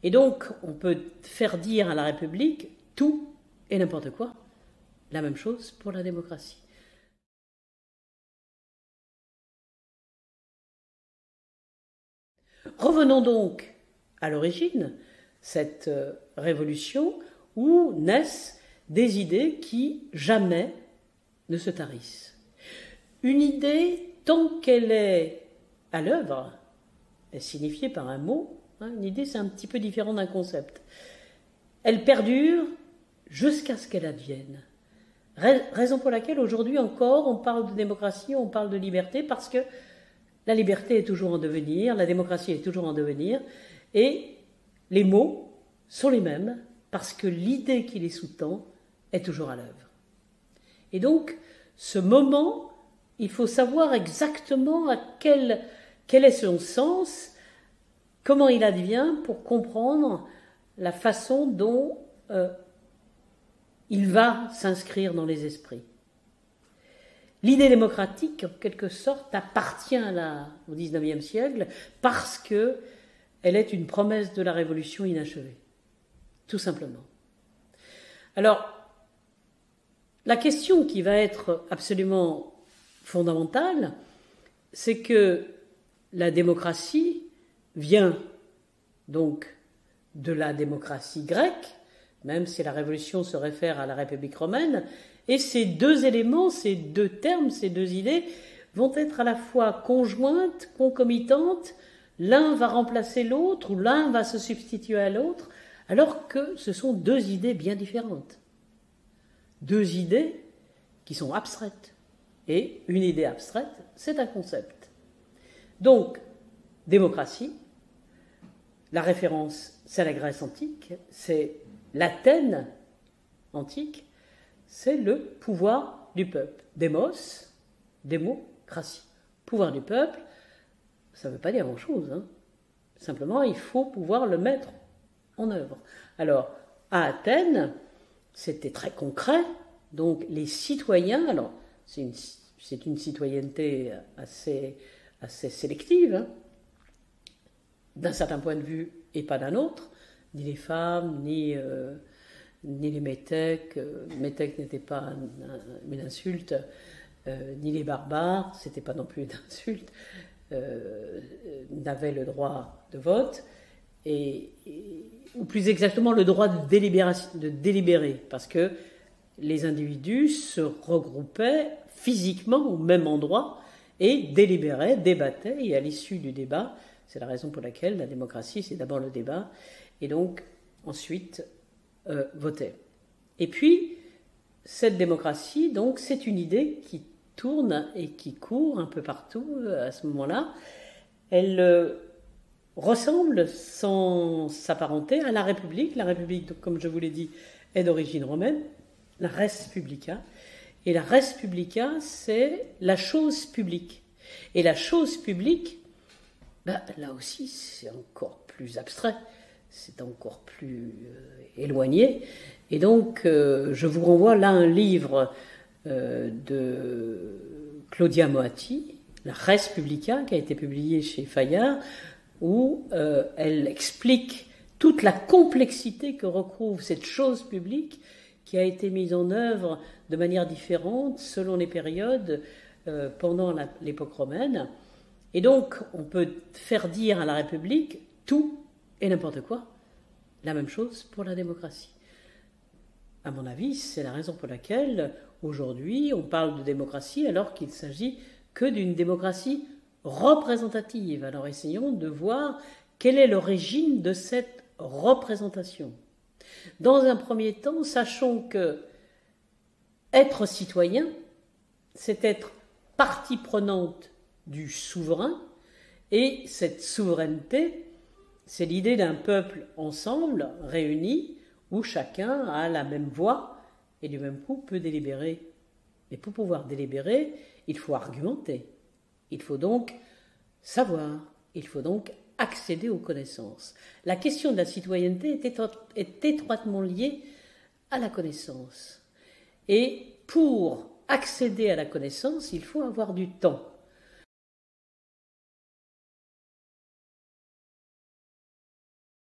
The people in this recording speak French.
Et donc, on peut faire dire à la République tout et n'importe quoi. La même chose pour la démocratie. Revenons donc à l'origine, cette révolution où naissent des idées qui jamais ne se tarissent. Une idée, tant qu'elle est à l'œuvre, est signifiée par un mot. Une idée, c'est un petit peu différent d'un concept. Elle perdure jusqu'à ce qu'elle advienne. Raison pour laquelle aujourd'hui encore on parle de démocratie, on parle de liberté, parce que la liberté est toujours en devenir, la démocratie est toujours en devenir, et les mots sont les mêmes parce que l'idée qui les sous-tend est toujours à l'œuvre. Et donc, ce moment, il faut savoir exactement quel est son sens, comment il advient pour comprendre la façon dont il va s'inscrire dans les esprits. L'idée démocratique, en quelque sorte, appartient au XIXe siècle parce qu'elle est une promesse de la Révolution inachevée, tout simplement. Alors, la question qui va être absolument fondamentale, c'est que la démocratie vient donc de la démocratie grecque, même si la Révolution se réfère à la République romaine, et ces deux éléments, ces deux termes, ces deux idées vont être à la fois conjointes, concomitantes, l'un va remplacer l'autre ou l'un va se substituer à l'autre, alors que ce sont deux idées bien différentes. Deux idées qui sont abstraites. Et une idée abstraite, c'est un concept. Donc, démocratie, la référence, c'est la Grèce antique, c'est l'Athènes antique, c'est le pouvoir du peuple. Démos, démocratie. Pouvoir du peuple, ça ne veut pas dire grand-chose. Simplement, il faut pouvoir le mettre en œuvre. Alors, à Athènes, c'était très concret. Donc, les citoyens, alors, c'est une citoyenneté assez sélective, d'un certain point de vue et pas d'un autre. Ni les femmes, ni les métèques. Métèques n'était pas une insulte, ni les barbares, c'était pas non plus une insulte, n'avaient le droit de vote, ou plus exactement le droit de délibérer, parce que les individus se regroupaient physiquement au même endroit et délibéraient, débattaient, et à l'issue du débat, c'est la raison pour laquelle la démocratie, c'est d'abord le débat, et donc ensuite voter. Et puis, cette démocratie, donc, c'est une idée qui tourne et qui court un peu partout à ce moment-là. Elle ressemble, sans s'apparenter, à la République. La République, donc, comme je vous l'ai dit, est d'origine romaine, la res publica. Et la res publica, c'est la chose publique. Et la chose publique, là aussi, c'est encore plus abstrait, c'est encore plus éloigné. Et donc, je vous renvoie là un livre de Claudia Moatti, la res publica, qui a été publié chez Fayard, où elle explique toute la complexité que recouvre cette chose publique qui a été mise en œuvre de manière différente selon les périodes pendant l'époque romaine. Et donc, on peut faire dire à la République tout et n'importe quoi. La même chose pour la démocratie. À mon avis, c'est la raison pour laquelle, aujourd'hui, on parle de démocratie alors qu'il s'agit que d'une démocratie représentative. Alors, essayons de voir quelle est l'origine de cette représentation. Dans un premier temps, sachons que être citoyen, c'est être partie prenante du souverain, et cette souveraineté, c'est l'idée d'un peuple ensemble, réuni, où chacun a la même voix et du même coup peut délibérer. Mais pour pouvoir délibérer, il faut argumenter, il faut donc savoir, il faut donc accéder aux connaissances. La question de la citoyenneté est étroitement liée à la connaissance. Et pour accéder à la connaissance, il faut avoir du temps.